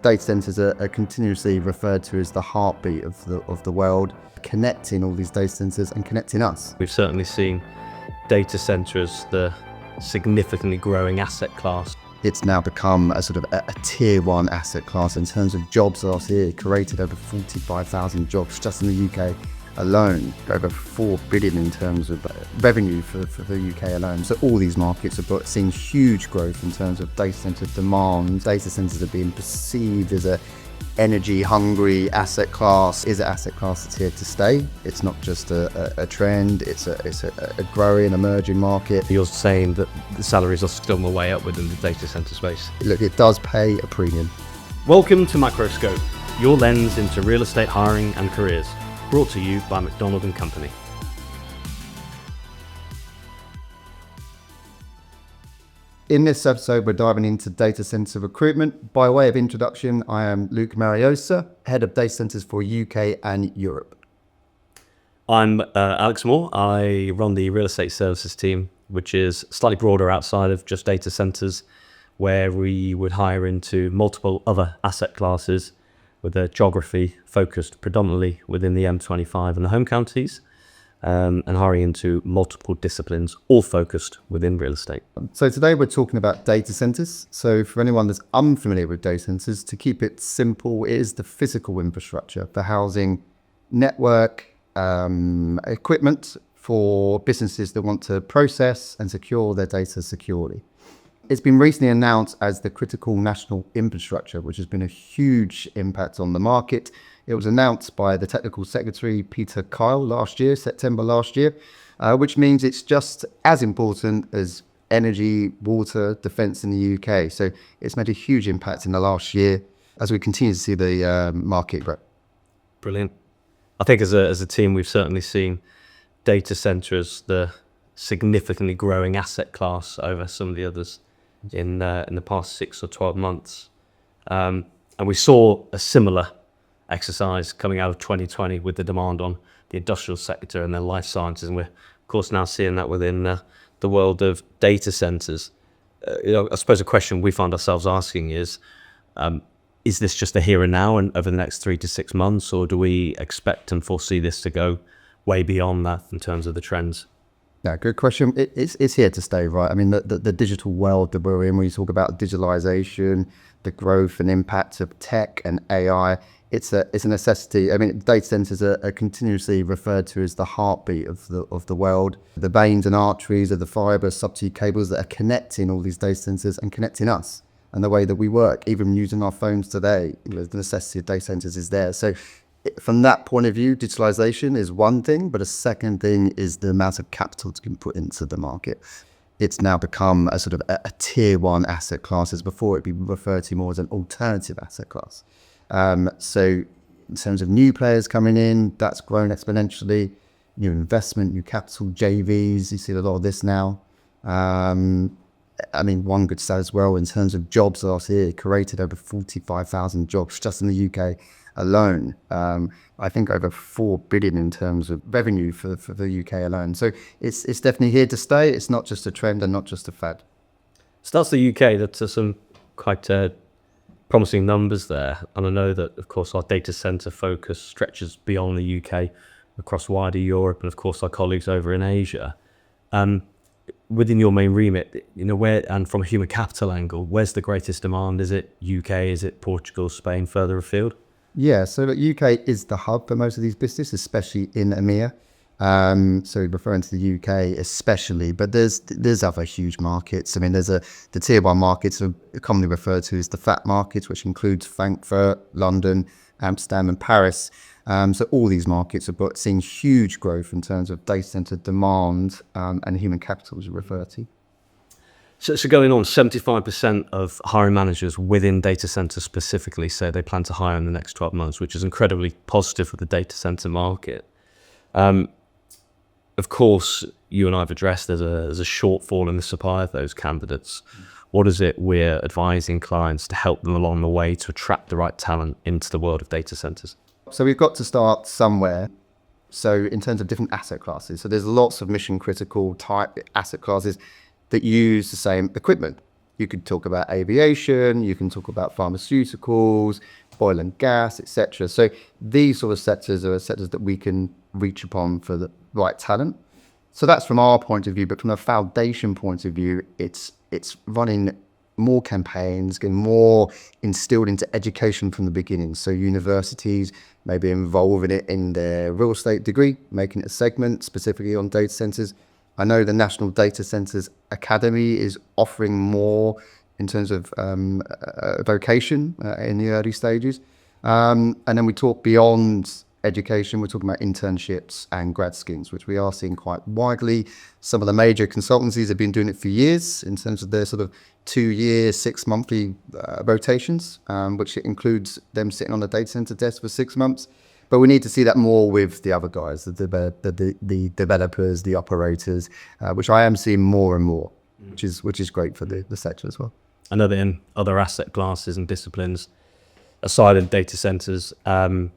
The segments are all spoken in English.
Data centers are continuously referred to as the heartbeat of the world, connecting all these data centers and connecting us. We've certainly seen data center as the significantly growing asset class. It's now become a sort of a tier one asset class in terms of jobs last year. It created over 45,000 jobs just in the UK alone, over 4 billion in terms of revenue for the UK alone. So all these markets are seeing huge growth in terms of data center demand. Data centers are being perceived as a energy hungry asset class. Is an asset class that's here to stay. It's not just a trend, it's a growing, emerging market. You're saying that the salaries are still on the way up within the data center space. Look, it does pay a premium. Welcome to Macroscope, your lens into real estate hiring and careers, brought to you by McDonald & Company. In this episode, we're diving into data center recruitment. By way of introduction, I am Luke Mariosa, head of data centers for UK and Europe. I'm Alex Moore. I run the real estate services team, which is slightly broader outside of just data centers, where we would hire into multiple other asset classes with a geography focused predominantly within the M25 and the home counties, and hiring into multiple disciplines, all focused within real estate. So today we're talking about data centers. So for anyone that's unfamiliar with data centers, to keep it simple, it is the physical infrastructure for housing network equipment for businesses that want to process and secure their data securely. It's been recently announced as the critical national infrastructure, which has been a huge impact on the market. It was announced by the technical secretary, Peter Kyle, September last year, which means it's just as important as energy, water, defence in the UK. So it's made a huge impact in the last year as we continue to see the market grow. Brilliant. I think as a team, we've certainly seen data centre as the significantly growing asset class over some of the others in the past 6 or 12 months. And we saw a similar exercise coming out of 2020 with the demand on the industrial sector and then life sciences. And we're, of course, now seeing that within the world of data centers. I suppose a question we find ourselves asking is this just a here and now and over the next 3 to 6 months, or do we expect and foresee this to go way beyond that in terms of the trends? Yeah, good question. It's here to stay, right? I mean, the digital world that we're in, when you talk about digitalization, the growth and impact of tech and AI, it's a necessity. I mean, data centers are continuously referred to as the heartbeat of the world. The veins and arteries of the fiber subsea cables that are connecting all these data centers and connecting us and the way that we work, even using our phones today. The necessity of data centers is there. So from that point of view, digitalization is one thing, but a second thing is the amount of capital that's been put into the market. It's now become a sort of a tier one asset class, as before it'd be referred to more as an alternative asset class. So in terms of new players coming in, that's grown exponentially. New investment, new capital, JVs, you see a lot of this now. I mean, one good stat as well, in terms of jobs last year, it created over 45,000 jobs just in the UK alone. I think over 4 billion in terms of revenue for the UK alone. So it's definitely here to stay. It's not just a trend and not just a fad. So that's the UK. That's some quite promising numbers there. And I know that, of course, our data center focus stretches beyond the UK across wider Europe and, of course, our colleagues over in Asia. Within your main remit, where, and from a human capital angle, where's the greatest demand? Is it UK? Is it Portugal, Spain, further afield? Yeah, so the UK is the hub for most of these businesses, especially in EMEA. So referring to the UK especially, but there's other huge markets. I mean, the tier one markets are commonly referred to as the fat markets, which includes Frankfurt, London, Amsterdam and Paris. So all these markets are seeing huge growth in terms of data center demand and human capital, as you refer to. So going on, 75% of hiring managers within data centers specifically say they plan to hire in the next 12 months, which is incredibly positive for the data center market. Of course, you and I have addressed there's a shortfall in the supply of those candidates. What is it we're advising clients to help them along the way to attract the right talent into the world of data centers? So we've got to start somewhere. So in terms of different asset classes, so there's lots of mission critical type asset classes that use the same equipment. You could talk about aviation, you can talk about pharmaceuticals, oil and gas, etc. So these sort of sectors are sectors that we can reach upon for the right talent. So that's from our point of view, but from a foundation point of view, it's running more campaigns, getting more instilled into education from the beginning. So universities maybe involving it in their real estate degree, making it a segment specifically on data centers. I know the National Data Centers Academy is offering more in terms of vocation in the early stages. And then we talk beyond education, we're talking about internships and grad schemes, which we are seeing quite widely. Some of the major consultancies have been doing it for years in terms of their sort of 2-year, 6-monthly rotations, which includes them sitting on the data center desk for 6 months. But we need to see that more with the other guys, the developers, the operators, which I am seeing more and more, which is great for the sector as well. I know that in other asset classes and disciplines, aside of data centers, the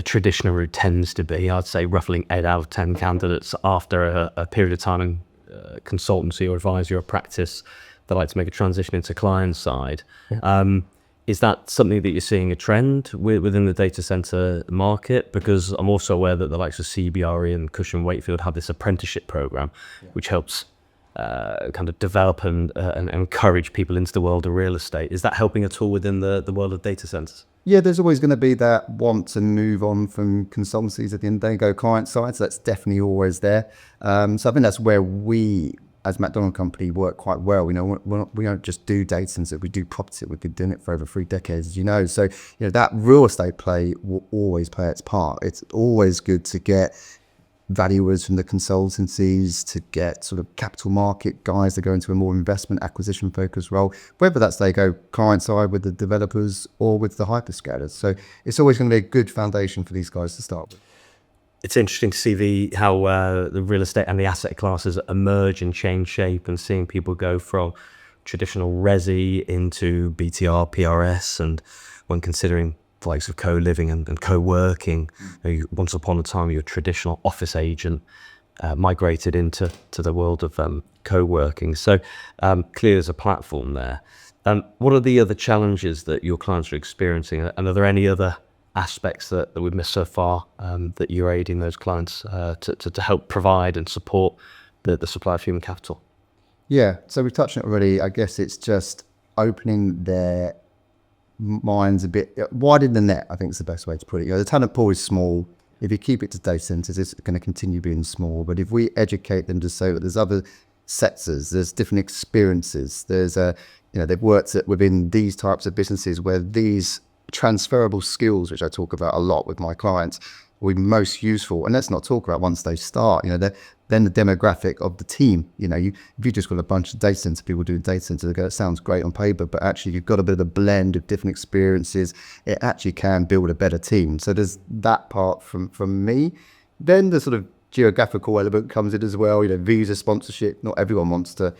traditional route tends to be, I'd say, roughly 8 out of 10 candidates after a period of time in consultancy or advisory or practice, they like to make a transition into client side. Yeah. Is that something that you're seeing a trend within the data center market? Because I'm also aware that the likes of CBRE and Cushman Wakefield have this apprenticeship program, which helps kind of develop and encourage people into the world of real estate. Is that helping at all within the world of data centers? Yeah, there's always going to be that want to move on from consultancies at the end of the day, go client side. So that's definitely always there. So I think that's where we, as McDonald Company, work quite well. You know, we don't just do data centers, we do property. We've been doing it for over 3 decades, as you know. So, you know, that real estate play will always play its part. It's always good to get valuers from the consultancies, to get sort of capital market guys that go into a more investment acquisition focused role, whether that's they go client side with the developers or with the hyperscalers. So it's always going to be a good foundation for these guys to start with. It's interesting to see how the real estate and the asset classes emerge and change shape, and seeing people go from traditional resi into BTR, PRS, and when considering the likes of co-living and co-working, once upon a time your traditional office agent migrated into the world of co-working. So clearly there's a platform there. What are the other challenges that your clients are experiencing, and are there any other aspects that we've missed so far that you're aiding those clients to help provide and support the supply of human capital? Yeah, so we've touched on it already. I guess it's just opening their minds a bit, widening the net, I think is the best way to put it. You know, the talent pool is small. If you keep it to data centers, it's going to continue being small. But if we educate them to say that there's other sectors, there's different experiences, there's they've worked within these types of businesses where these transferable skills, which I talk about a lot with my clients, will be most useful. And let's not talk about once they start, then the demographic of the team. If you just got a bunch of data center people doing data center, it sounds great on paper, but actually you've got a bit of a blend of different experiences. It actually can build a better team. So there's that part from me. Then the sort of geographical element comes in as well. Visa sponsorship. Not everyone wants to,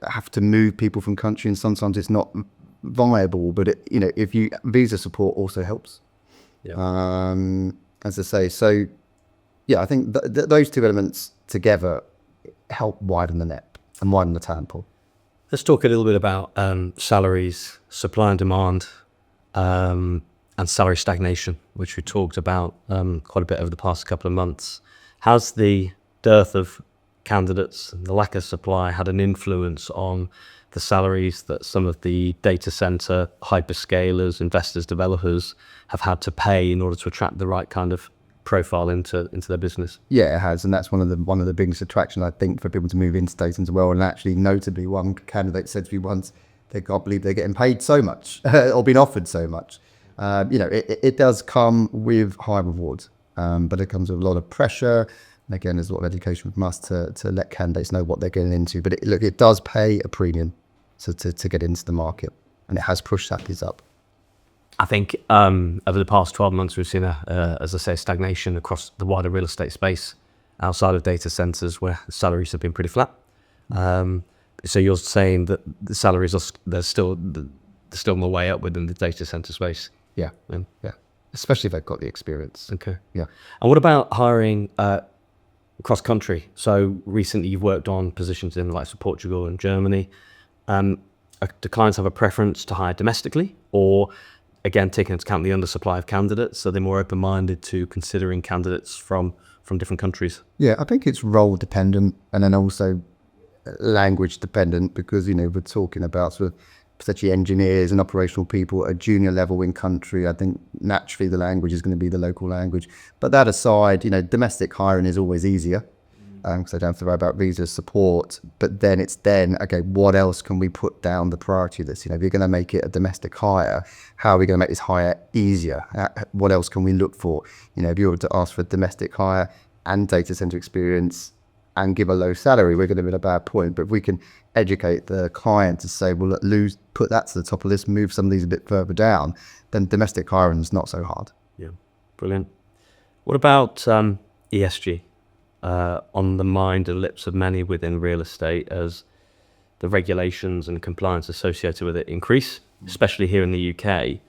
have to move people from country, and sometimes it's not viable. But if you visa support also helps. Yeah. As I say, so yeah, I think those two elements together help widen the net and widen the talent pool. Let's talk a little bit about salaries, supply and demand, and salary stagnation, which we talked about quite a bit over the past couple of months. How's the dearth of candidates and the lack of supply had an influence on the salaries that some of the data center hyperscalers, investors, developers have had to pay in order to attract the right kind of profile into their business? Yeah, it has, and that's one of the biggest attractions, I think, for people to move into data as well. And actually, notably, one candidate said to me once, they can't believe they're getting paid so much or been offered so much. It does come with high rewards, but it comes with a lot of pressure. And again, there's a lot of education from us to let candidates know what they're getting into. But it does pay a premium to get into the market, and it has pushed salaries up. I think over the past 12 months, we've seen as I say, stagnation across the wider real estate space outside of data centers, where salaries have been pretty flat. So you're saying that the salaries they're still on the way up within the data center space? Yeah. Especially if they've got the experience. Okay. Yeah. And what about hiring across country. So recently you've worked on positions in the likes of Portugal and Germany. Do clients have a preference to hire domestically, or again, taking into account the undersupply of candidates, are they more open-minded to considering candidates from different countries? Yeah, I think it's role dependent and then also language dependent, because, we're talking about sort of potentially engineers and operational people at a junior level in country. I think naturally the language is going to be the local language. But that aside, domestic hiring is always easier because I don't have to worry about visa support. But then okay, what else can we put down the priority of this? If you're going to make it a domestic hire, how are we going to make this hire easier? What else can we look for? If you were to ask for a domestic hire and data center experience and give a low salary, we're going to be at a bad point. But if we can educate the client to say, well, put that to the top of the list, move some of these a bit further down, then domestic hiring is not so hard. Yeah, brilliant. What about ESG? On the mind and lips of many within real estate as the regulations and compliance associated with it increase, especially here in the UK.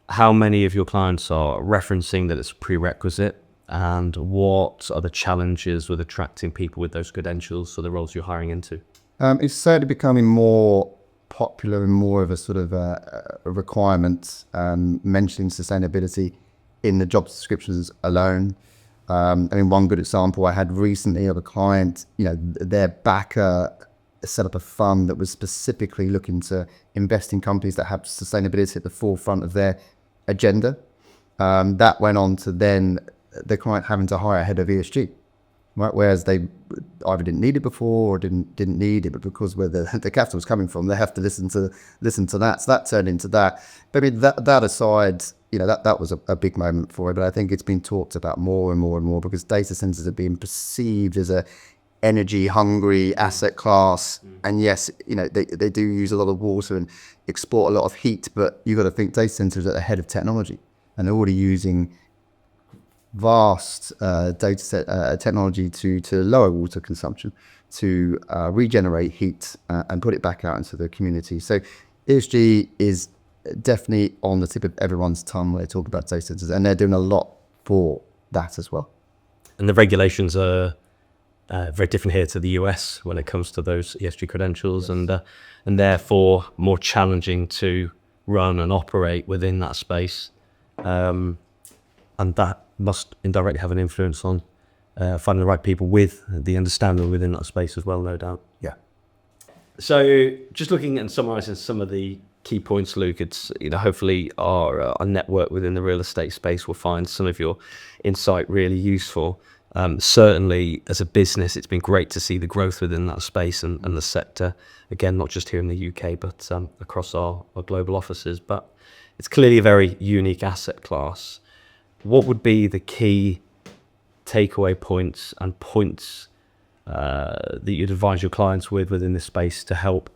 How many of your clients are referencing that it's a prerequisite, and what are the challenges with attracting people with those credentials for the roles you're hiring into? It's certainly becoming more popular and more of a sort of a requirement, mentioning sustainability in the job descriptions alone. One good example I had recently of a client, their backer set up a fund that was specifically looking to invest in companies that have sustainability at the forefront of their agenda. That went on to then the client having to hire a head of ESG, right? Whereas they either didn't need it before or didn't need it, but because where the capital was coming from, they have to listen to that. So that turned into that. But that aside, that was a big moment for it. But I think it's been talked about more and more and more because data centers are being perceived as a energy hungry asset class. And yes, they do use a lot of water and export a lot of heat, but you've got to think data centers are ahead of technology and they're already using vast technology to lower water consumption, to regenerate heat and put it back out into the community. So ESG is definitely on the tip of everyone's tongue when they talk about data centers, and they're doing a lot for that as well. And the regulations are very different here to the US when it comes to those ESG credentials, yes. and therefore more challenging to run and operate within that space. And that must indirectly have an influence on finding the right people with the understanding within that space as well, no doubt. Yeah. So just looking and summarising some of the key points, Luke, it's hopefully our network within the real estate space will find some of your insight really useful. Certainly as a business, it's been great to see the growth within that space and the sector, again, not just here in the UK, but across our global offices. But it's clearly a very unique asset class. What would be the key takeaway points and points that you'd advise your clients within this space to help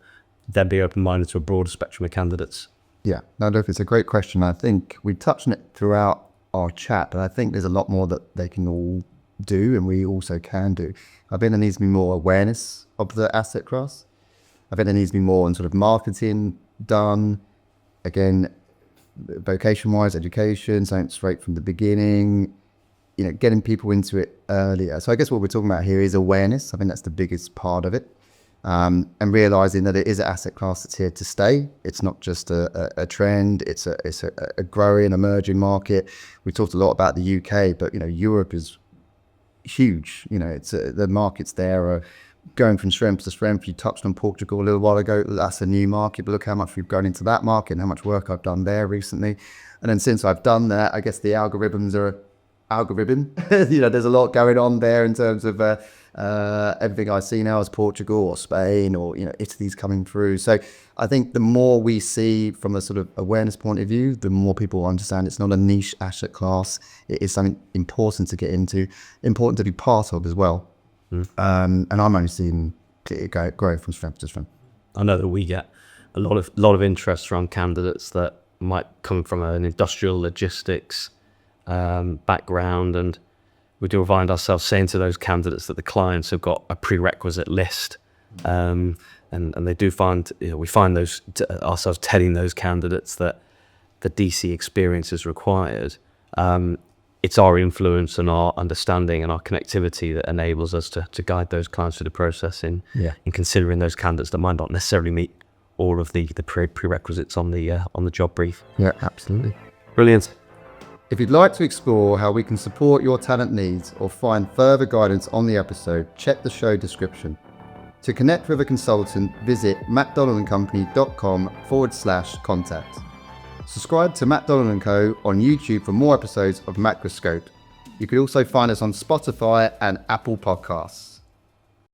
them be open-minded to a broader spectrum of candidates? Yeah, no, look, it's a great question. I think we touched on it throughout our chat, but I think there's a lot more that they can all do and we also can do. I think there needs to be more awareness of the asset class. I think there needs to be more on sort of marketing done. Again, vocation-wise, education, something straight from the beginning, getting people into it earlier. So I guess what we're talking about here is awareness. I think that's the biggest part of it. And realizing that it is an asset class that's here to stay. It's not just a trend. It's a growing, emerging market. We talked a lot about the UK, but Europe is huge. It's the markets there are going from strength to strength. You touched on Portugal a little while ago. That's a new market, but look how much we've gone into that market and how much work I've done there recently. And then since I've done that, I guess the algorithms are algorithm. There's a lot going on there in terms of everything I see now is Portugal or Spain or Italy's coming through. So I think the more we see from a sort of awareness point of view, the more people understand it's not a niche asset class. It is something important to get into, important to be part of as well. And I'm only seeing it grow from strength to strength. I know that we get a lot of interest from candidates that might come from an industrial logistics background, and we do find ourselves saying to those candidates that the clients have got a prerequisite list, and they do find we find ourselves telling those candidates that the DC experience is required. it's our influence and our understanding and our connectivity that enables us to guide those clients through the process in considering those candidates that might not necessarily meet all of the prerequisites on the job brief. Yeah, absolutely. Brilliant. If you'd like to explore how we can support your talent needs or find further guidance on the episode, check the show description. To connect with a consultant, visit macdonaldandcompany.com/contact. Subscribe to McDonald & Co. on YouTube for more episodes of Macroscope. You can also find us on Spotify and Apple Podcasts.